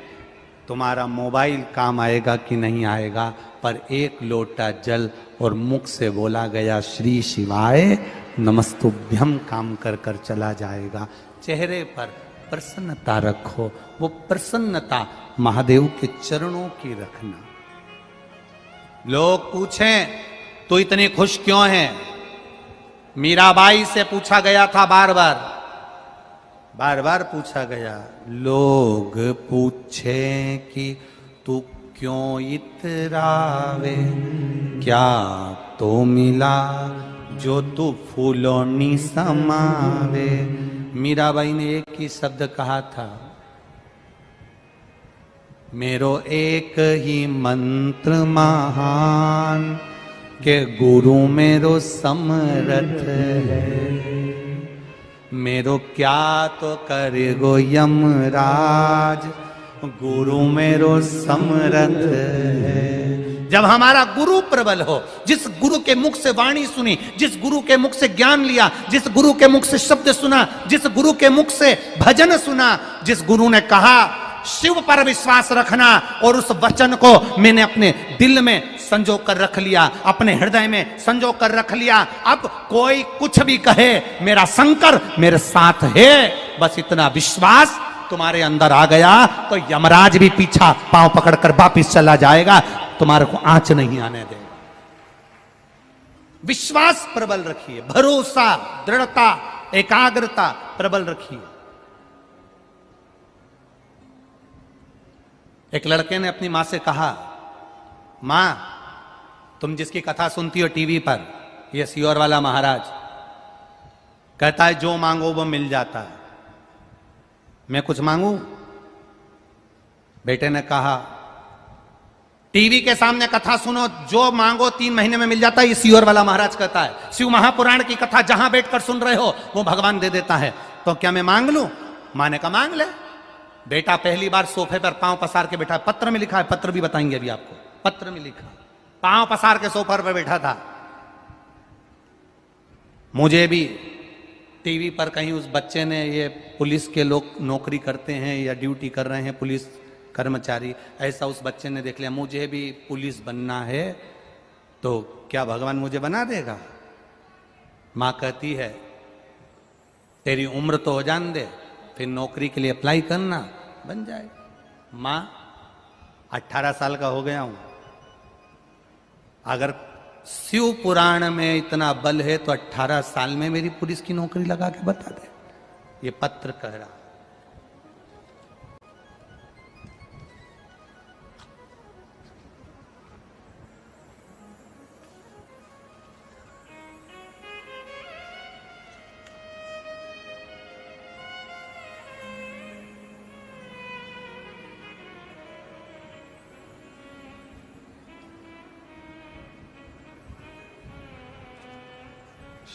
तुम्हारा मोबाइल काम आएगा कि नहीं आएगा, पर एक लोटा जल और मुख से बोला गया श्री शिवाय नमस्तुभ्यम काम कर कर चला जाएगा। चेहरे पर प्रसन्नता रखो, वो प्रसन्नता महादेव के चरणों की रखना। लोग पूछें तो इतनी खुश क्यों है? मीराबाई से पूछा गया था, बार बार पूछा गया। लोग पूछें कि तू क्यों इतरावे, क्या तो मिला जो तू फूलोनी समावे। मीराबाई ने एक ही शब्द कहा था, मेरो एक ही मंत्र महान, के गुरु मेरो समरथ है। मेरो क्या तो करे गो यमराज, गुरु मेरो समरथ है। जब हमारा गुरु प्रबल हो, जिस गुरु के मुख से वाणी सुनी, जिस गुरु के मुख से ज्ञान लिया, जिस गुरु के मुख से शब्द सुना, जिस गुरु के मुख से भजन सुना, जिस गुरु ने कहा शिव पर विश्वास रखना, और उस वचन को मैंने अपने दिल में संजो कर रख लिया, अपने हृदय में संजो कर रख लिया। अब कोई कुछ भी कहे, मेरा शंकर मेरे साथ है, बस इतना विश्वास तुम्हारे अंदर आ गया तो यमराज भी पीछा पांव पकड़कर वापिस चला जाएगा, तुम्हारे को आंच नहीं आने देगा। विश्वास प्रबल रखिए, भरोसा, दृढ़ता, एकाग्रता प्रबल रखिए। एक लड़के ने अपनी मां से कहा, मां तुम जिसकी कथा सुनती हो टीवी पर, ये सियोर वाला महाराज कहता है जो मांगो वो मिल जाता है, मैं कुछ मांगू? बेटे ने कहा टीवी के सामने कथा सुनो, जो मांगो 3 महीने में मिल जाता है, ये सियोर वाला महाराज कहता है। शिव महापुराण की कथा जहां बैठकर सुन रहे हो वो भगवान दे देता है, तो क्या मैं मांग लूं? मां ने कहा मांग ले। बेटा पहली बार सोफे पर पांव पसार के बैठा, पत्र में लिखा है, पत्र भी बताएंगे अभी आपको, पत्र में लिखा, पांव पसार के सोफे पर बैठा था। मुझे भी टीवी पर कहीं उस बच्चे ने, ये पुलिस के लोग नौकरी करते हैं या ड्यूटी कर रहे हैं पुलिस कर्मचारी, ऐसा उस बच्चे ने देख लिया, मुझे भी पुलिस बनना है, तो क्या भगवान मुझे बना देगा? मां कहती है तेरी उम्र तो हो जान दे, फिर नौकरी के लिए अप्लाई करना, बन जाएगा। मां 18 साल का हो गया हूं, अगर शिव पुराण में इतना बल है तो 18 साल में मेरी पुलिस की नौकरी लगा के बता दे, ये पत्र कह रहा।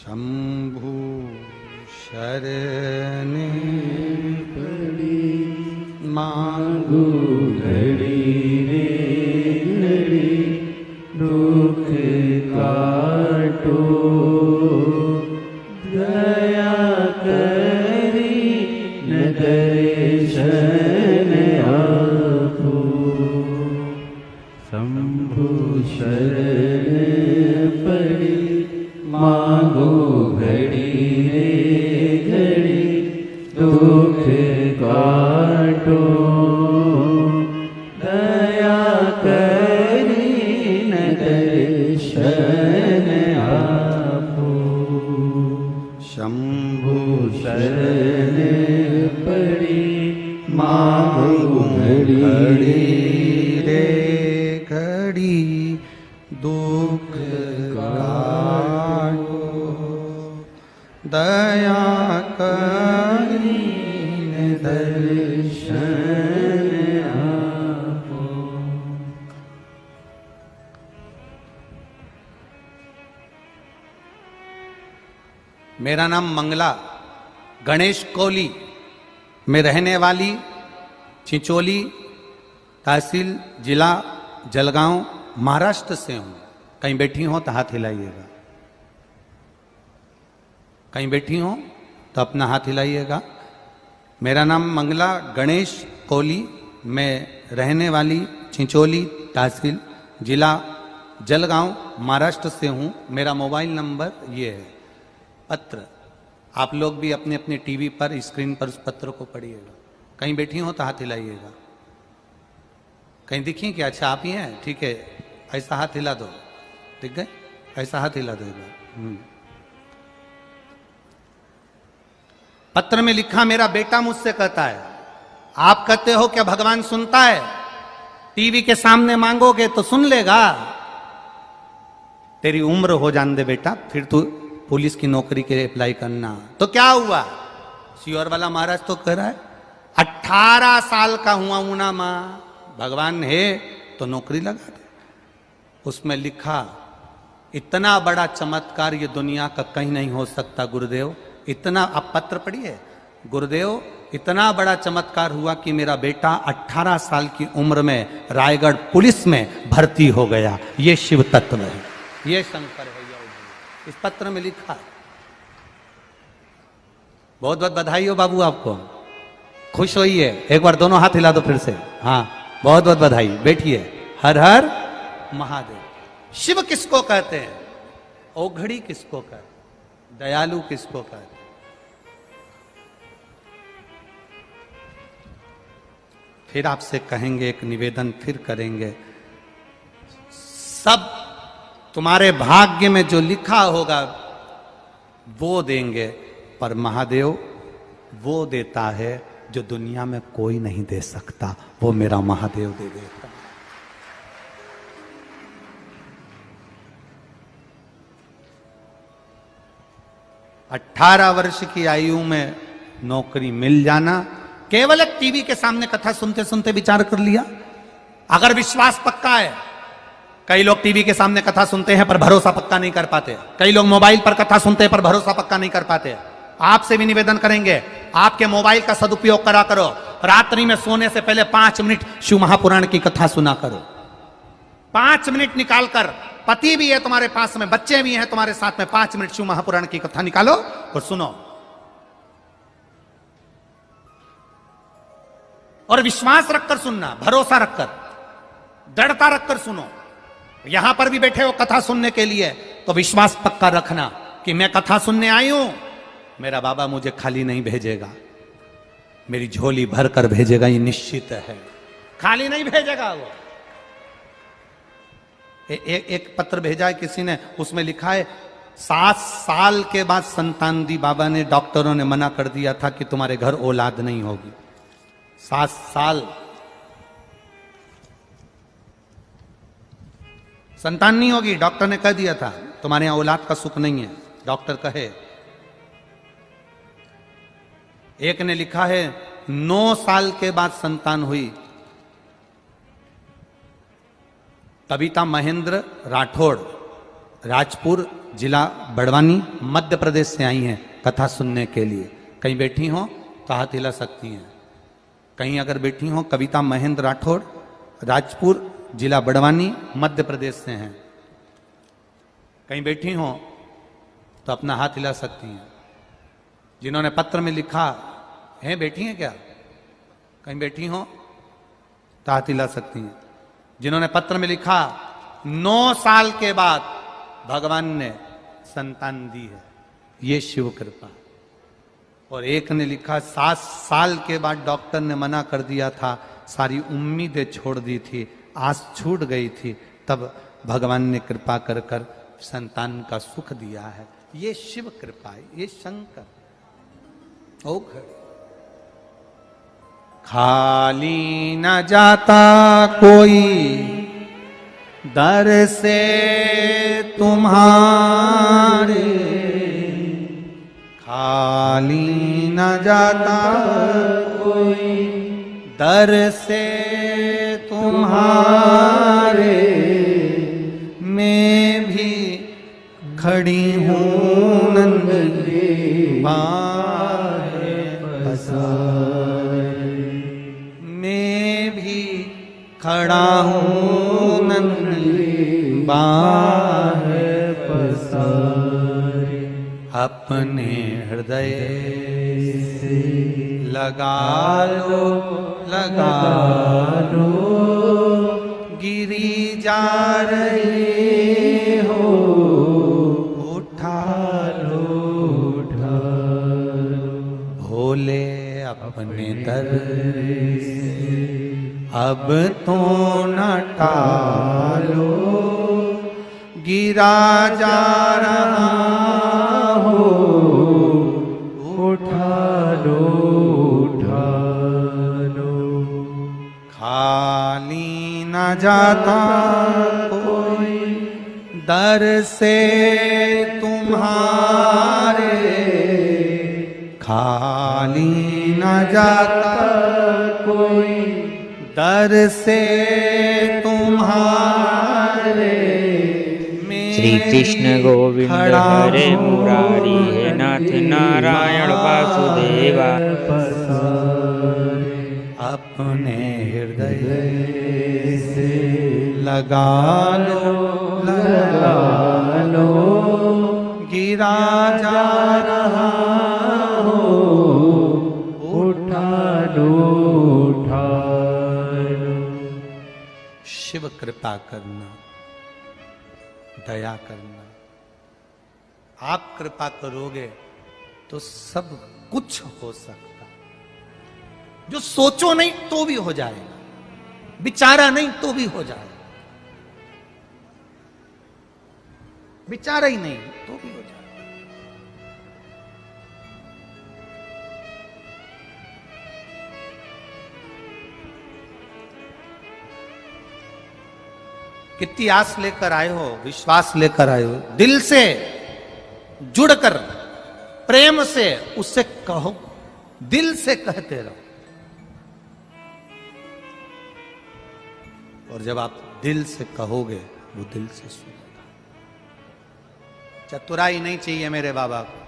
शंभु शरण पड़ी, मांगू घड़ी रे घड़ी, दुख काटो, दया करी न दर्शन आपो। शंभु शरण पड़ी, मांगो घड़ी रे घड़ी, दुख काटो, दया करी न दर्शन आपो। शंभु शरण पड़ी, मांगो घड़ी रे घड़ी, दुख दया करी दर्शन आपो। मेरा नाम मंगला गणेश कोली में रहने वाली चिंचोली तहसील जिला जलगांव महाराष्ट्र से हूं। कहीं बैठी हो तो हाथ हिलाइएगा, कहीं बैठी हो तो अपना हाथ हिलाइएगा। मेरा नाम मंगला गणेश कोली, मैं रहने वाली चिंचोली तहसील जिला जलगांव महाराष्ट्र से हूँ। मेरा मोबाइल नंबर ये है। पत्र आप लोग भी अपने अपने टीवी पर स्क्रीन पर उस पत्र को पढ़िएगा। कहीं बैठी हो तो हाथ हिलाइएगा। कहीं दिखी क्या? अच्छा आप ही हैं, ठीक है, ऐसा हाथ हिला दो, ठीक है, ऐसा हाथ हिला दो एक बार। पत्र में लिखा, मेरा बेटा मुझसे कहता है, आप कहते हो क्या भगवान सुनता है? टीवी के सामने मांगोगे तो सुन लेगा। तेरी उम्र हो जान दे बेटा, फिर तू पुलिस की नौकरी के लिए अप्लाई करना। तो क्या हुआ? सियोर वाला महाराज तो कह रहा है 18 साल का हुआ हूं ना मां, भगवान है तो नौकरी लगा दे। उसमें लिखा इतना बड़ा चमत्कार ये दुनिया का कहीं नहीं हो सकता गुरुदेव। इतना, आप पत्र पढ़िए, गुरुदेव इतना बड़ा चमत्कार हुआ कि मेरा बेटा 18 साल की उम्र में रायगढ़ पुलिस में भर्ती हो गया। ये शिव तत्व है, ये शंकर है, इस पत्र में लिखा है। बहुत बहुत बधाई हो बाबू आपको, खुश होइए। एक बार दोनों हाथ हिला दो फिर से। हाँ, बहुत बहुत बधाई। बैठिए। हर हर महादेव। शिव किसको कहते हैं? औघड़ी किसको कहते हैं? दयालु किसको कहते हैं? फिर आपसे कहेंगे, एक निवेदन फिर करेंगे, सब तुम्हारे भाग्य में जो लिखा होगा वो देंगे, पर महादेव वो देता है जो दुनिया में कोई नहीं दे सकता, वो मेरा महादेव दे देता। 18 वर्ष की आयु में नौकरी मिल जाना, केवल एक टीवी के सामने कथा सुनते सुनते विचार कर लिया। अगर विश्वास पक्का है, कई लोग टीवी के सामने कथा सुनते हैं पर भरोसा पक्का नहीं कर पाते, कई लोग मोबाइल पर कथा सुनते हैं पर भरोसा पक्का नहीं कर पाते। आपसे भी निवेदन करेंगे, आपके मोबाइल का सदुपयोग करा करो। रात्रि में सोने से पहले 5 मिनट शिव महापुराण की कथा सुना करो। 5 मिनट निकालकर, पति भी है तुम्हारे पास में, बच्चे भी हैं तुम्हारे साथ में, 5 मिनट शिव महापुराण की कथा निकालो और सुनो। और विश्वास रखकर सुनना, भरोसा रखकर, दृढ़ता रखकर सुनो। यहां पर भी बैठे हो कथा सुनने के लिए तो विश्वास पक्का रखना कि मैं कथा सुनने आई हूं, मेरा बाबा मुझे खाली नहीं भेजेगा, मेरी झोली भर कर भेजेगा, ये निश्चित है। खाली नहीं भेजेगा वो। एक पत्र भेजा है किसी ने, उसमें लिखा है 7 साल के बाद संतान दी बाबा ने, डॉक्टरों ने मना कर दिया था कि तुम्हारे घर औलाद नहीं होगी। 7 साल संतान नहीं होगी, डॉक्टर ने कह दिया था तुम्हारे यहां औलाद का सुख नहीं है, डॉक्टर कहे। एक ने लिखा है 9 साल के बाद संतान हुई। कविता महेंद्र राठौड़, राजपुर जिला बड़वानी, मध्य प्रदेश से आई हैं कथा सुनने के लिए। कहीं बैठी हो तो हाथ हिला सकती हैं। कहीं अगर बैठी हो, कविता महेंद्र राठौड़, राजपुर जिला बड़वानी, मध्य प्रदेश से हैं। कहीं बैठी हो तो अपना हाथ हिला सकती हैं। जिन्होंने पत्र में लिखा है, बैठी हैं क्या? कहीं बैठी हो तो हाथ हिला सकती हैं। जिन्होंने पत्र में लिखा 9 साल के बाद भगवान ने संतान दी है, ये शिव कृपा। और एक ने लिखा 7 साल के बाद डॉक्टर ने मना कर दिया था, सारी उम्मीदें छोड़ दी थी, आस छूट गई थी, तब भगवान ने कृपा कर कर संतान का सुख दिया है। ये शिव कृपा है, ये शंकर। ओ खाली न जाता कोई दर से तुम्हारे, खाली न जाता कोई दर से तुम्हारे, मैं भी खड़ी हूँ नंद बाहे पसारे, मैं भी खड़ा हूँ नंद बाहे पसारे। अपने हृदय से लगा लो, लगा लो, गिरी जा रही हो, उठा लो, उठा लो। भोले अपने दर से अब तो न टालो, गिरा जा रहा हो, उठा लो, उठा लो। खाली न जाता कोई दर से तुम्हारे, खाली न जाता कोई दर से तुम्हारे। श्री कृष्ण गोविंद हरे मुरारी, हे नाथ नारायण वासुदेवा। अपने हृदय से लगा लो गिरा जा रहा हो, उठा लो। शिव कृपा करना, दया करना। आप कृपा करोगे तो सब कुछ हो सकता। जो सोचो नहीं तो भी हो जाएगा, विचारा नहीं तो भी हो जाएगा, विचारा ही नहीं तो भी हो जाएगा। कितनी आस लेकर आए हो, विश्वास लेकर आए हो, दिल से जुड़कर प्रेम से उससे कहो, दिल से कहते रहो। और जब आप दिल से कहोगे वो दिल से सुनेगा। चतुराई नहीं चाहिए मेरे बाबा को।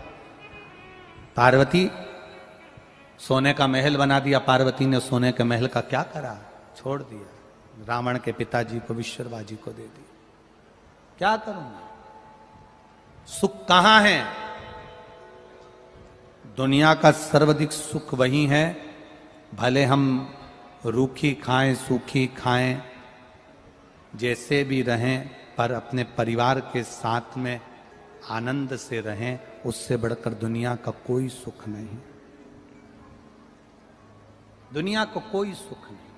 पार्वती सोने का महल बना दिया, पार्वती ने सोने के महल का क्या करा, छोड़ दिया। रावण के पिताजी को, विश्वकर्मा जी को दे दी। क्या करूंगा, सुख कहां है? दुनिया का सर्वाधिक सुख वही है, भले हम रूखी खाएं सूखी खाएं, जैसे भी रहें, पर अपने परिवार के साथ में आनंद से रहें। उससे बढ़कर दुनिया का कोई सुख नहीं, दुनिया को कोई सुख नहीं।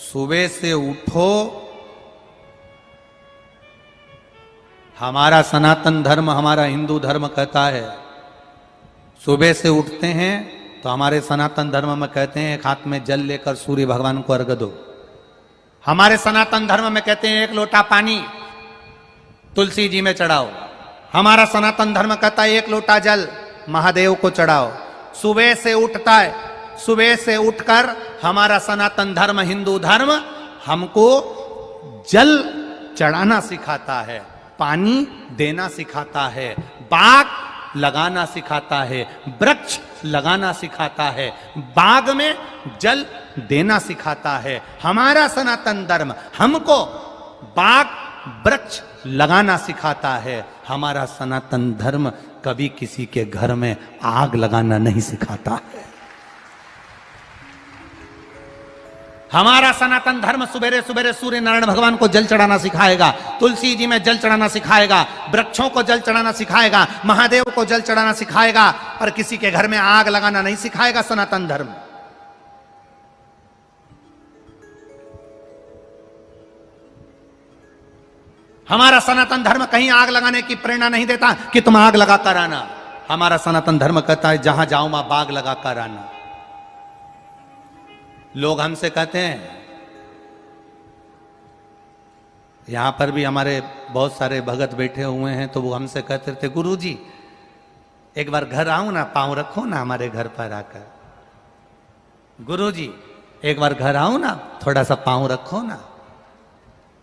सुबह से उठो, हमारा सनातन धर्म, हमारा हिंदू धर्म कहता है, सुबह से उठते हैं तो हमारे सनातन धर्म में कहते हैं एक हाथ में जल लेकर सूर्य भगवान को अर्घ दो। हमारे सनातन धर्म में कहते हैं एक लोटा पानी तुलसी जी में चढ़ाओ। हमारा सनातन धर्म कहता है एक लोटा जल महादेव को चढ़ाओ। सुबह से उठता है, सुबह से उठकर हमारा सनातन धर्म, हिंदू धर्म हमको जल चढ़ाना सिखाता है, पानी देना सिखाता है, बाग लगाना सिखाता है, वृक्ष लगाना सिखाता है, बाग में जल देना सिखाता है। हमारा सनातन धर्म हमको बाग वृक्ष लगाना सिखाता है। हमारा सनातन धर्म कभी किसी के घर में आग लगाना नहीं सिखाता है। हमारा सनातन धर्म सुबेरे सुबेरे सूर्य नारायण भगवान को जल चढ़ाना सिखाएगा, तुलसी जी में जल चढ़ाना सिखाएगा, वृक्षों को जल चढ़ाना सिखाएगा, महादेव को जल चढ़ाना सिखाएगा, पर किसी के घर में आग लगाना नहीं सिखाएगा सनातन धर्म। हमारा सनातन धर्म कहीं आग लगाने की प्रेरणा नहीं देता कि तुम आग लगा कर आना। हमारा सनातन धर्म कहता है जहां जाओ वहां बाग लगा कर आना। लोग हमसे कहते हैं, यहां पर भी हमारे बहुत सारे भगत बैठे हुए हैं, तो वो हमसे कहते थे गुरुजी एक बार घर आओ ना, पांव रखो ना हमारे घर पर आकर। गुरुजी एक बार घर आओ ना, थोड़ा सा पांव रखो ना।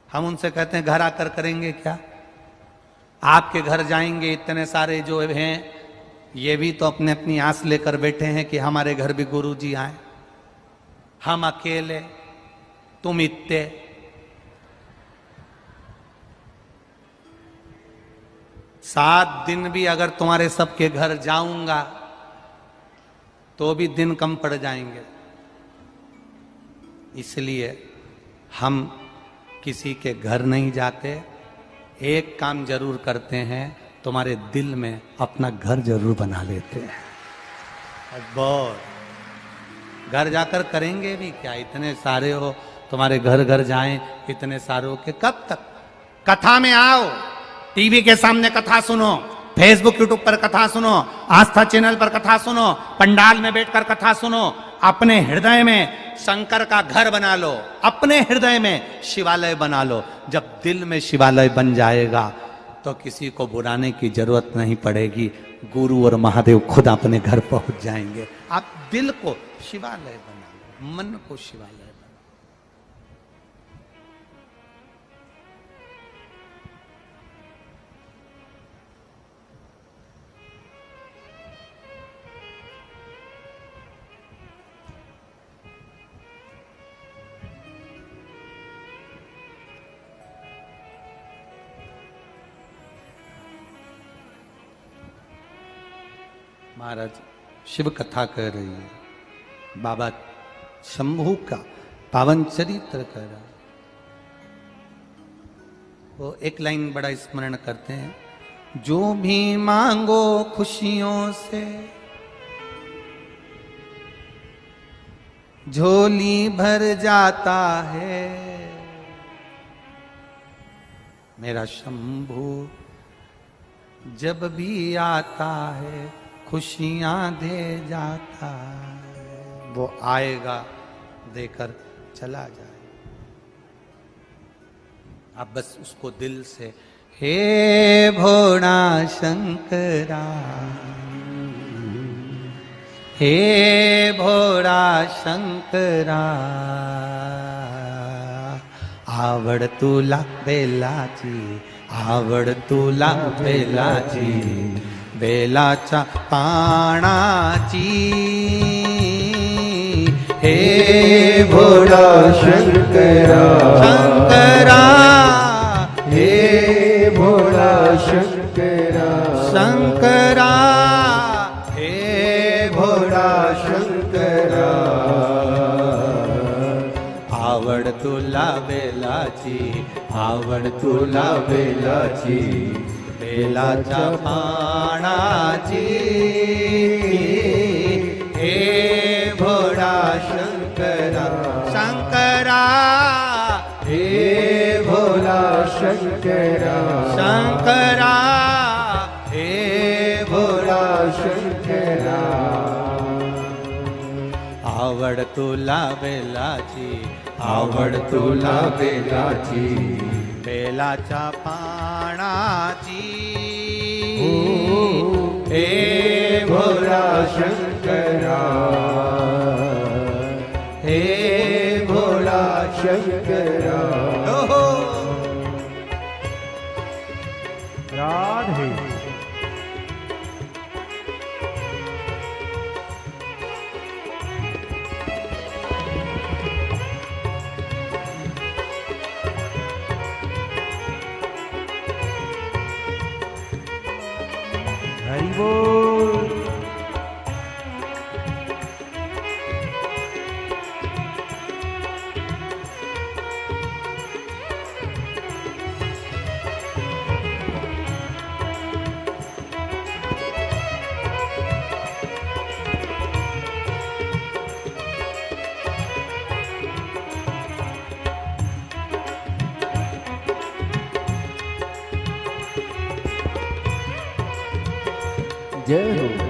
हम उनसे कहते हैं घर आकर करेंगे क्या? आपके घर जाएंगे, इतने सारे जो हैं ये भी तो अपने अपनी आस लेकर बैठे हैं कि हमारे घर भी गुरुजी आए। हम अकेले, तुम इतने। सात दिन भी अगर तुम्हारे सबके घर जाऊंगा तो भी दिन कम पड़ जाएंगे। इसलिए हम किसी के घर नहीं जाते, एक काम जरूर करते हैं, तुम्हारे दिल में अपना घर जरूर बना लेते हैं। बहुत घर जाकर करेंगे भी क्या? इतने सारे हो, तुम्हारे घर घर जाएं इतने सारे हो के कब तक? कथा में आओ, टीवी के सामने कथा सुनो, फेसबुक यूट्यूब पर कथा सुनो, आस्था चैनल पर कथा सुनो, पंडाल में बैठकर कथा सुनो, अपने हृदय में शंकर का घर बना लो, अपने हृदय में शिवालय बना लो। जब दिल में शिवालय बन जाएगा तो किसी को बुलाने की जरूरत नहीं पड़ेगी, गुरु और महादेव खुद अपने घर पहुंच जाएंगे। आप दिल को शिवालय बना लो, मन को शिवालय बना लो। महाराज शिव कथा कर रही है, बाबा शंभू का पावन चरित्र कर रहा है। वो एक लाइन बड़ा स्मरण करते हैं, जो भी मांगो खुशियों से झोली भर जाता है। मेरा शंभू जब भी आता है खुशियां दे जाता है। वो आएगा देकर चला जाए। आप बस उसको दिल से हे भोला शंकरा, हे भोला शंकरा, आवड तुला बेलाची, आवड तुला बेलाची, बेलाच्या पानाची। हे भोला शंकरा, शंकरा, हे भोला शंकरा, शंकरा, हे भोला शंकरा, आवड तुला बेलाची, आवड तुला बेलाची, बेलाच्या पानाची। हे भोळा शंकरा, शंकरा, हे भोला शंकरा, शंकरा, हे भोला शंकरा, आवड तुला बेलाची, आवड तुला बेलाची, बेलाच्या पानाची। हे भोला शंकरा, हे भोला शंकरा। राधे हरि बोल। जय हो।